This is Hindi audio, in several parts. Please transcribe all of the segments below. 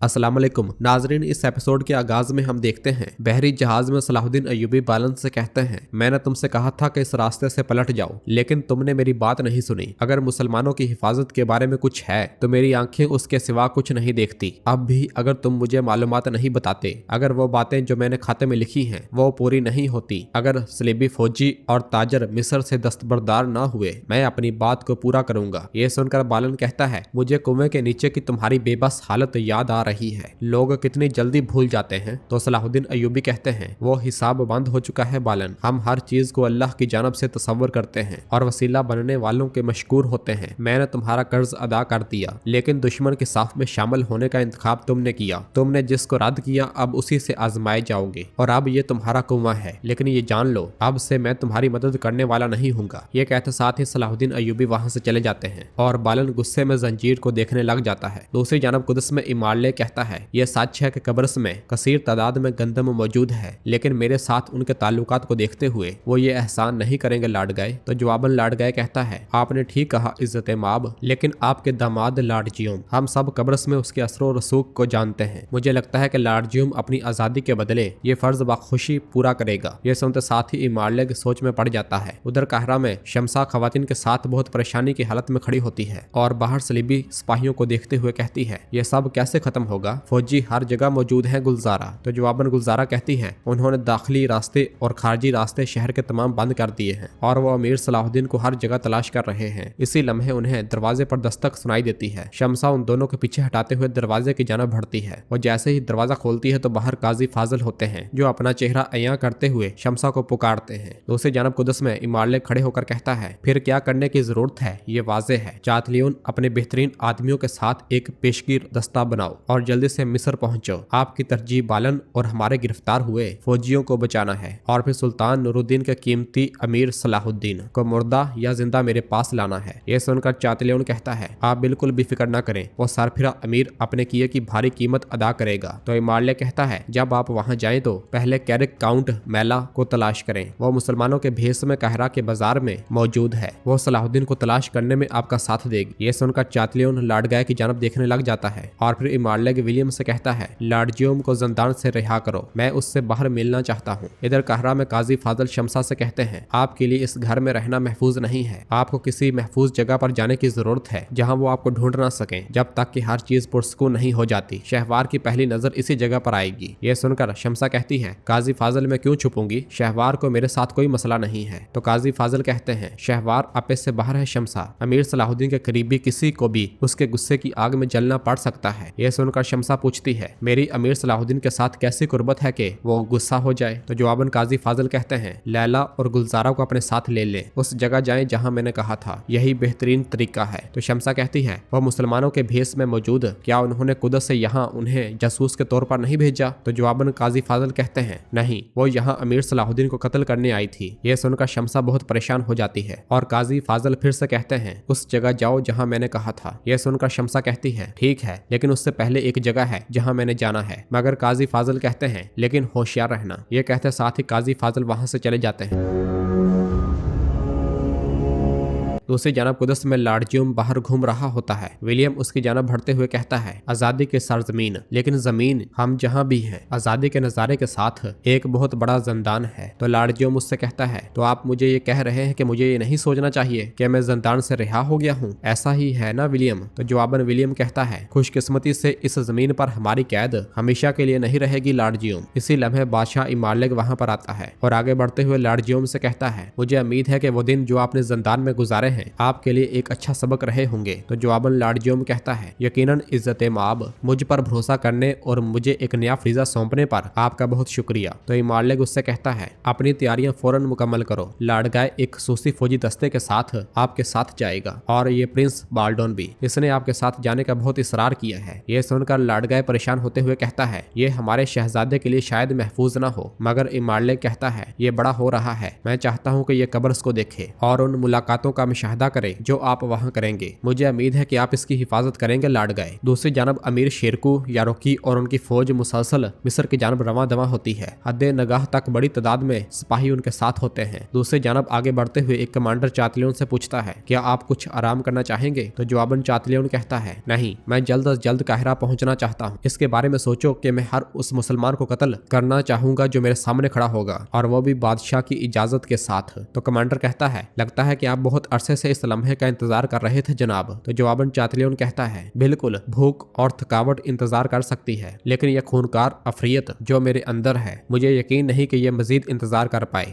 अस्सलाम वालेकुम नाजरीन। इस एपिसोड के आगाज में हम देखते हैं बहरी जहाज में सलाहुद्दीन अय्यूबी बालन से कहते हैं, मैंने तुमसे कहा था कि इस रास्ते से पलट जाओ, लेकिन तुमने मेरी बात नहीं सुनी। अगर मुसलमानों की हिफाजत के बारे में कुछ है तो मेरी आंखें उसके सिवा कुछ नहीं देखती। अब भी अगर तुम मुझे मालूमात नहीं बताते, अगर वो बातें जो मैंने खाते में लिखी हैं वो पूरी नहीं होती, अगर सलीबी फौजी और ताजर मिस्र से दस्तबरदार न हुए, मैं अपनी बात को पूरा करूंगा। ये सुनकर बालन कहता है, मुझे कुएं के नीचे की तुम्हारी बेबस हालत याद आ रही है। लोग कितनी जल्दी भूल जाते हैं। तो सलाहुद्दीन अय्यूबी कहते हैं, वो हिसाब बंद हो चुका है बालन। हम हर चीज को अल्लाह की जानब से तसव्वुर करते हैं और वसीला बनने वालों के मशकूर होते हैं। मैंने तुम्हारा कर्ज अदा कर दिया, लेकिन दुश्मन के साफ में शामिल होने का इंतखाब तुमने किया। तुमने जिसको रद्द किया अब उसी से आजमाए जाओगे, और अब ये तुम्हारा कुआं है, लेकिन ये जान लो अब से मैं तुम्हारी मदद करने वाला नहीं हूँगा। ये कहते साथ ही सलाहुद्दीन अय्यूबी वहां से चले जाते हैं और बालन गुस्से में जंजीर को देखने लग जाता है। दूसरी जानब कुदस में इमारले कहता है, यह सच है कि कब्रिस में कसीर तादाद में गंदम मौजूद है, लेकिन मेरे साथ उनके ताल्लुकात को देखते हुए वो ये एहसान नहीं करेंगे लाड गए। तो जवाबन लाड गए कहता है, आपने ठीक कहा इज्जत माब, लेकिन आपके दामाद लाड जियोम, हम सब कब्रिस में उसके असरो रसूख को जानते हैं। मुझे लगता है कि लाड जियोम अपनी आजादी के बदले ये फर्ज बखुशी पूरा करेगा। ये सुनते साथ ही इमारले की सोच में पड़ जाता है। उधर काहरा में शमसा खवातीन के साथ बहुत परेशानी की हालत में खड़ी होती है और बाहर सलीबी सिपाहियों को देखते हुए कहती है, ये सब कैसे खत्म होगा? फौजी हर जगह मौजूद है गुलजारा। तो जवाबन गुलजारा कहती है, उन्होंने दाखिली रास्ते और खारजी रास्ते शहर के तमाम बंद कर दिए हैं और वो अमीर सलाहुद्दीन को हर जगह तलाश कर रहे हैं। इसी लम्हे उन्हें दरवाजे पर दस्तक सुनाई देती है। शमसा उन दोनों के पीछे हटाते हुए दरवाजे की जानब बढ़ती है और जैसे ही दरवाजा खोलती है तो बाहर काजी फाजिल होते हैं, जो अपना चेहरा अयां करते हुए शमसा को पुकारते हैं। दूसरी जानब कुदस में इमारले खड़े होकर कहता है, फिर क्या करने की जरूरत है, ये वाजे है। चातलियून अपने बेहतरीन आदमियों के साथ एक पेशगीर दस्ता बनाओ और जल्दी से मिस्र पहुंचो। आपकी तरजीह बालन और हमारे गिरफ्तार हुए फौजियों को बचाना है और फिर सुल्तान नूरुद्दीन के कीमती अमीर सलाहुद्दीन को मुर्दा या जिंदा मेरे पास लाना है। ये सुनकर चातलियून कहता है, आप बिल्कुल भी फिक्र न करें, वो सरफिरा अमीर अपने किए की भारी कीमत अदा करेगा। तो इमारले कहता है, जब आप वहां जाएं तो पहले कैरिक काउंट मैला को तलाश करें। वो मुसलमानों के भेस में काहिरा के बाजार में मौजूद है। वो सलाहुद्दीन को तलाश करने में आपका साथ देगी। ये सुनकर चातलियून लाडगाय की जानब देखने लग जाता है और फिर इमारले के विलियम से कहता है, लाडजियोम को जिंदान से रिहा करो, मैं उससे बाहर मिलना चाहता हूँ। इधर काहरा में काजी फाजल शमसा से कहते हैं, आपके लिए इस घर में रहना महफूज नहीं है। आपको किसी महफूज जगह पर जाने की जरूरत है जहाँ वो आपको ढूंढ ना सके, जब तक कि हर चीज पुरस्कून नहीं हो जाती। शहवार की पहली नजर इसी जगह पर आएगी। ये सुनकर शमसा कहती है, काजी फाजल मैं क्यों छुपूंगी, शहवार को मेरे साथ कोई मसला नहीं है। तो काजी फाजल कहते हैं, शहवार आपे से बाहर है शमसा, अमीर सलाहुद्दीन के करीबी किसी को भी उसके गुस्से की आग में जलना पड़ सकता है। यह सुनकर शमसा पूछती है, मेरी अमीर सलाहुद्दीन के साथ कैसी कुर्बत है कि वो गुस्सा हो जाए। तो जवाबन काजी फाजल कहते हैं, लैला और गुलजारा को अपने साथ ले ले, उस जगह जाएं जहां मैंने कहा था, यही बेहतरीन तरीका है। तो शमसा कहती है, वो मुसलमानों के भेस में मौजूद, क्या उन्होंने कुदस से यहाँ उन्हें जासूस के तौर पर नहीं भेजा? तो जवाबन काजी फाजल कहते हैं, नहीं, वो यहाँ अमीर सलाहुद्दीन को कत्ल करने आई थी। यह सुनकर शमसा बहुत परेशान हो जाती है और काजी फाजल फिर से कहते हैं, उस जगह जाओ जहाँ मैंने कहा था। यह सुनकर शमसा कहती है, ठीक है, लेकिन उससे पहले एक जगह है जहां मैंने जाना है। मगर काजी फाजल कहते हैं, लेकिन होशियार रहना। ये कहते साथ ही काजी फाजल वहां से चले जाते हैं। दूसरी जानब कुदस में लाडजियोम बाहर घूम रहा होता है। विलियम उसकी जानब बढ़ते हुए कहता है, आजादी के सरजमीन, लेकिन जमीन हम जहाँ भी हैं, आजादी के नजारे के साथ एक बहुत बड़ा जिंदान है। तो लाडजियोम उससे कहता है, तो आप मुझे ये कह रहे हैं कि मुझे ये नहीं सोचना चाहिए कि मैं जिंदान से रिहा हो गया हूँ, ऐसा ही है ना विलियम? तो जवाबन विलियम कहता है, खुशकिस्मती से इस जमीन पर हमारी कैद हमेशा के लिए नहीं रहेगी लाडजियोम। इसी लम्हे बादशाह इमारलेग वहां पर आता है और आगे बढ़ते हुए लाडजियोम से कहता है, मुझे उम्मीद है कि वो दिन जो आपने जिंदान में गुजारे आपके लिए एक अच्छा सबक रहे होंगे। तो जवाबन लाडजियोम कहता है, यकीनन इज्जत माब, मुझ पर भरोसा करने और मुझे एक नया फ्रीजा सौंपने पर आपका बहुत शुक्रिया। तो इमारलेग उससे कहता है, अपनी तैयारियां फौरन मुकम्मल करो। लाडगाय एक खसूसी फौजी दस्ते के साथ आपके साथ जाएगा और ये प्रिंस बाल्डोन भी, इसने आपके साथ जाने का बहुत इसरार किया है। ये सुनकर लाडगाय परेशान होते हुए कहता है, ये हमारे शहजादे के लिए शायद महफूज ना हो। मगर इमारलेग कहता है, ये बड़ा हो रहा है, मैं चाहता हूँ कि ये कब्र को देखे और उन मुलाकातों का मुशाहिदा करे जो आप वहाँ करेंगे। मुझे उम्मीद है कि आप इसकी हिफाजत करेंगे। लाड गए। दूसरी जानब अमीर शेरकू यारोकी और उनकी फौज मुसलसल मिस्र की जानब रवां दवा होती है। हद नगाह तक बड़ी तादाद में सिपाही उनके साथ होते हैं। दूसरी जानब आगे बढ़ते हुए एक कमांडर चातलियों से पूछता है, क्या आप कुछ आराम करना चाहेंगे? तो जवाबन चातलियों कहता है, नहीं, मैं जल्द अज जल्द काहिरा पहुंचना चाहता हूं। इसके बारे में सोचो कि मैं हर उस मुसलमान को कत्ल करना चाहूंगा जो मेरे सामने खड़ा होगा, और वो भी बादशाह की इजाजत के साथ। तो कमांडर कहता है, लगता है कि आप बहुत अरसे से इस लम्हे का इंतजार कर रहे थे जनाब। तो जवाबन चातलियों कहता है, बिल्कुल, भूख और थकावट इंतजार कर सकती है, लेकिन यह खूनकार अफरियत जो मेरे अंदर है, मुझे यकीन नहीं कि यह मजीद इंतजार कर पाए।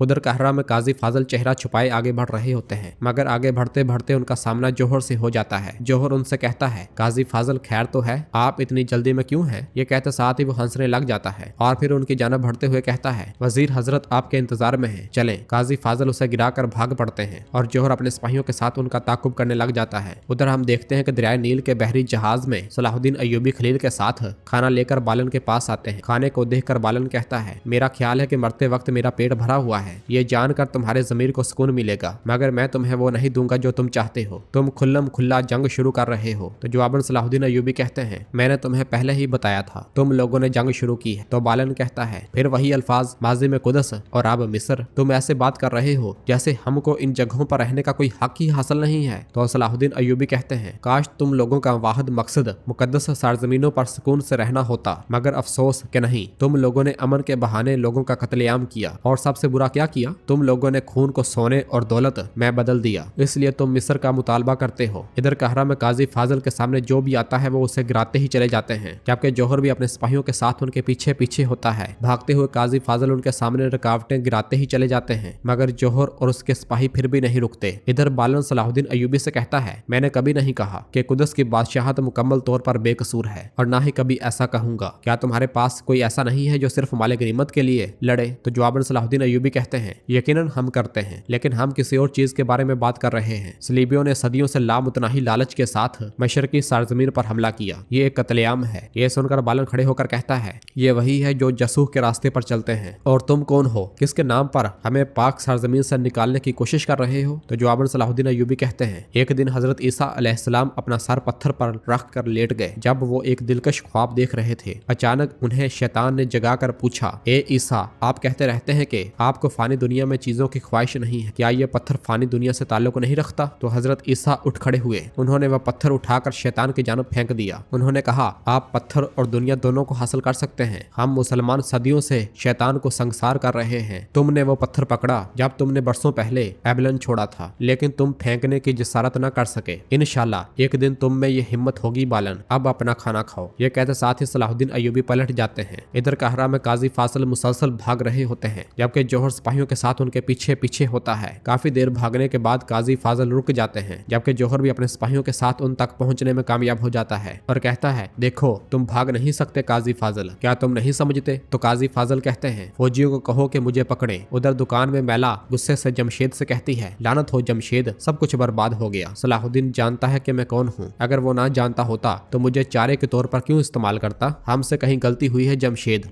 उधर काहिरा में काजी फाजल चेहरा छुपाए आगे बढ़ रहे होते हैं, मगर आगे बढ़ते बढ़ते उनका सामना जौहर से हो जाता है। जौहर उनसे कहता है, काजी फाजल खैर तो है? आप इतनी जल्दी में क्यों हैं? ये कहते साथ ही वो हंसने लग जाता है और फिर उनकी जानब बढ़ते हुए कहता है, वजीर हजरत आपके इंतजार में है, चलें। काजी फाजल उसे गिराकर भाग पड़ते हैं और जौहर अपने सिपाहियों के साथ उनका ताकुब करने लग जाता है। उधर हम देखते हैं कि दरियाए नील के बहरी जहाज में सलाहुद्दीन अय्यूबी खलील के साथ खाना लेकर बालन के पास आते हैं। खाने को देखकर बालन कहता है, मेरा ख्याल है कि मरते वक्त मेरा पेट भरा हुआ है। ये जानकर तुम्हारे ज़मीर को सुकून मिलेगा, मगर मैं तुम्हें वो नहीं दूंगा जो तुम चाहते हो। तुम खुल्लम खुल्ला जंग शुरू कर रहे हो। तो जवाबन सलाहुद्दीन अय्यूबी कहते हैं, मैंने तुम्हें पहले ही बताया था, तुम लोगों ने जंग शुरू की है। तो बालन कहता है, फिर वही अल्फाज, माजी में कुदस और अब मिस्र। तुम ऐसे बात कर रहे हो जैसे हमको इन जगहों पर रहने का कोई हक ही हासिल नहीं है। तो सलाहुद्दीन अय्यूबी कहते हैं, काश तुम लोगों का वाहिद मकसद मुकद्दस सरजमीनों पर सुकून से रहना होता, मगर अफसोस कि नहीं। तुम लोगों ने अमन के बहाने लोगों का कत्लेआम किया, और सबसे बुरा क्या किया, तुम लोगों ने खून को सोने और दौलत में बदल दिया। इसलिए तुम मिस्र का मुतालबा करते हो। इधर काहिरा में काजी फाजल के सामने जो भी आता है वो उसे गिराते ही चले जाते हैं, जबकि जौहर भी अपने सिपाहियों के साथ उनके पीछे पीछे होता है। भागते हुए काजी फाजल उनके सामने रुकावटें गिराते ही चले जाते हैं, मगर जौहर और उसके सिपाही फिर भी नहीं रुकते। इधर बालन सलाहुद्दीन अय्यूबी से कहता है, मैंने कभी नहीं कहा कि कुदस की बादशाहत मुकम्मल तौर पर बेकसूर है, और ना ही कभी ऐसा कहूंगा। क्या तुम्हारे पास कोई ऐसा नहीं है जो सिर्फ माले गनीमत के लिए लड़े? तो जवाबन सलाहुद्दीन अय्यूबी कहते हैं, यकीनन हम करते हैं, लेकिन हम किसी और चीज के बारे में बात कर रहे हैं। सलीबियों ने सदियों से लामुतनाही लालच के साथ मशरकी सरजमीन पर हमला किया। ये एक कत्लेआम है। ये सुनकर बालन खड़े होकर कहता है, ये वही है जो जसूह के रास्ते पर चलते हैं, और तुम कौन हो? किसके नाम पर हमें पाक सरजमीन से निकालने की कोशिश कर रहे हो? तो जवाबन सलाहुद्दीन अय्यूबी कहते हैं, एक दिन हजरत ईसा अलैहिस्सलाम अपना सर पत्थर पर रख कर लेट गए। जब वो एक दिलकश ख्वाब देख रहे थे, अचानक उन्हें शैतान ने जगाकर पूछा, ए ईसा, आप कहते रहते हैं कि आपको फानी दुनिया में चीजों की ख्वाहिश नहीं है, क्या ये पत्थर फानी दुनिया से ताल्लुक नहीं रखता? तो हजरत ईसा उठ खड़े हुए। उन्होंने वह पत्थर उठाकर शैतान की जानब फेंक दिया। उन्होंने कहा, आप पत्थर और दुनिया दोनों को हासिल कर सकते हैं। हम मुसलमान सदियों से शैतान को संसार कर रहे हैं। तुमने वो पत्थर पकड़ा जब तुमने बरसों पहले एबलन छोड़ा था, लेकिन तुम फेंकने की जिसारत न कर सके। इंशाल्लाह एक दिन तुम में ये हिम्मत होगी बालन। अब अपना खाना खाओ। ये कहते साथ ही सलाहुद्दीन अय्यूबी पलट जाते हैं। इधर काहिरा में काजी फासल मुसलसल भाग रहे होते हैं, जबकि जौहर सिपाहियों के साथ उनके पीछे पीछे होता है। काफी देर भागने के बाद काजी फाजल रुक जाते हैं, जबकि जौहर भी अपने सिपाहियों के साथ उन तक पहुंचने में कामयाब हो जाता है और कहता है, देखो तुम भाग नहीं सकते काजी फाजल, क्या तुम नहीं समझते? तो काजी फाजल कहते हैं, फौजियों को कहो कि मुझे पकड़े। उधर दुकान में मैला गुस्से से जमशेद से कहती है, लानत हो जमशेद, सब कुछ बर्बाद हो गया। सलाहुद्दीन जानता है कि मैं कौन हूँ। अगर वो ना जानता होता तो मुझे चारे के तौर पर क्यों इस्तेमाल करता? हमसे कहीं गलती हुई है जमशेद,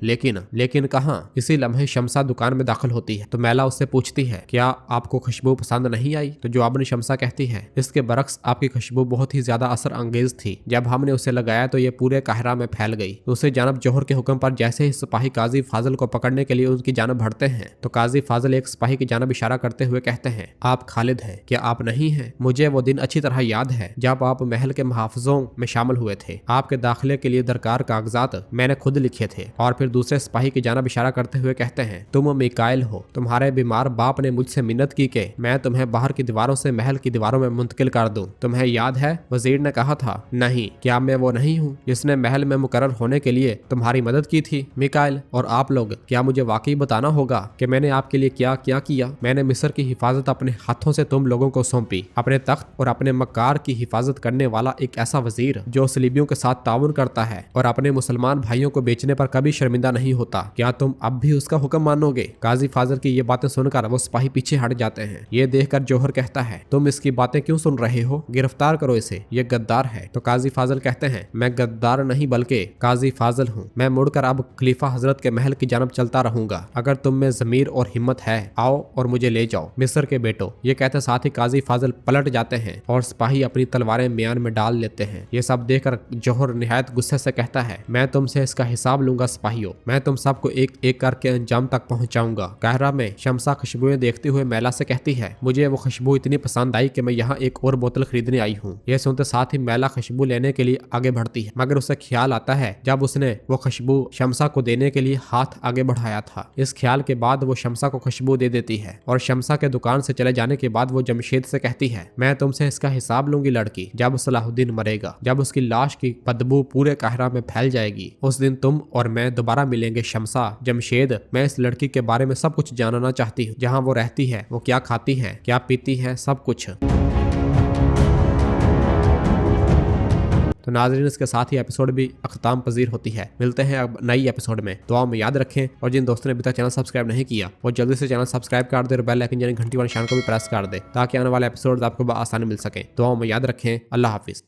लेकिन कहाँ? इसी लम्हे शमसा दुकान में दाखिल होती है तो मैला उससे पूछती है, क्या आपको खुशबू पसंद नहीं आई? तो जवाबन शमसा कहती है, इसके बरक्स आपकी खुशबू बहुत ही ज्यादा असर अंगेज थी। जब हमने उसे लगाया तो ये पूरे काहिरा में फैल गई। दूसरी जानब जौहर के हुक्म पर जैसे ही सिपाही काजी फाजल को पकड़ने के लिए उनकी जानब बढ़ते हैं तो काजी फाजल एक सिपाही की जानब इशारा करते हुए कहते हैं, आप खालिद हैं? क्या आप नहीं हैं? मुझे वो दिन अच्छी तरह याद है जब आप महल के मुहाफिजों में शामिल हुए थे। आपके दाखिले के लिए दरकार कागजात मैंने खुद लिखे थे। और फिर दूसरे सिपाही की जानब इशारा करते हुए कहते हैं, तुम मिकाइल हो। तुम्हारे बीमार बाप ने मुझसे मिन्नत की कि मैं तुम्हें बाहर की दीवारों से महल की दीवारों में मुंतकिल कर दूं। तुम्हें याद है वजीर ने कहा था? नहीं, क्या मैं वो नहीं हूँ जिसने महल में मुकर्रर होने के लिए तुम्हारी मदद की थी? मिकाइल और आप लोग, क्या मुझे वाकई बताना होगा कि मैंने आपके लिए क्या क्या किया? मैंने मिस्र की हिफाजत अपने हाथों से तुम लोगों को सौंपी। अपने तख्त और अपने मक्कार की हिफाजत करने वाला एक ऐसा वजीर जो सलीबियों के साथ ताउन करता है और अपने मुसलमान भाइयों को बेचने पर कभी शर्मिंदा नहीं होता। क्या तुम अब भी उसका हुक्म मानोगे? काजी फाजल फाजल की ये बातें सुनकर वो सिपाही पीछे हट जाते हैं। ये देखकर जौहर कहता है, तुम इसकी बातें क्यों सुन रहे हो, गिरफ्तार करो इसे, ये गद्दार है। तो काजी फाजल कहते हैं, मैं गद्दार नहीं बल्कि काजी फाजल हूँ। मैं मुड़कर अब खलीफा हजरत के महल की जानब चलता रहूंगा। अगर तुम में जमीर और हिम्मत है, आओ और मुझे ले जाओ मिस्र के बेटो। ये कहते साथ ही काजी फाजल पलट जाते हैं और सिपाही अपनी तलवारें म्यान में डाल लेते हैं। ये सब देखकर जौहर निहायत गुस्से से कहता है, मैं तुमसे इसका हिसाब लूंगा सिपाहियों। मैं तुम सबको एक एक करके अंजाम तक पहुंचाऊंगा। काहिरा में शमसा खुशबुएं देखते हुए मैला से कहती है, मुझे वो खुशबू इतनी पसंद आई कि मैं यहाँ एक और बोतल खरीदने आई हूँ। यह सुनते साथ ही मैला खुशबू लेने के लिए आगे बढ़ती है, मगर उसे ख्याल आता है जब उसने वो खुशबू शमसा को देने के लिए हाथ आगे बढ़ाया था। इस ख्याल के बाद वो शमसा को खुशबू दे देती है और शमसा के दुकान से चले जाने के बाद वो जमशेद से कहती है, मैं तुमसे इसका हिसाब लूंगी लड़की। जब सलाहुद्दीन मरेगा, जब उसकी लाश की बदबू पूरे काहिरा में फैल जाएगी, उस दिन तुम और मैं दोबारा मिलेंगे शमसा। जमशेद, मैं इस लड़की के बारे में सब कुछ जानना चाहती हूँ। जहाँ वो रहती है, वो क्या खाती है, क्या पीती है, सब कुछ। तो नाज़रीन, इसके साथ ही एपिसोड भी अख्ताम पजीर होती है। मिलते हैं अब नई एपिसोड में। दुआ में याद रखें और जिन दोस्तों ने अभी तक चैनल सब्सक्राइब नहीं किया वो जल्दी से चैनल सब्सक्राइब कर दे और बेल आइकन यानी घंटी वाले निशान को भी प्रेस कर दे ताकि आने वाले एपिसोड आपको आसानी मिल सके। दुआ में याद रखें। अल्लाह हाफिज़।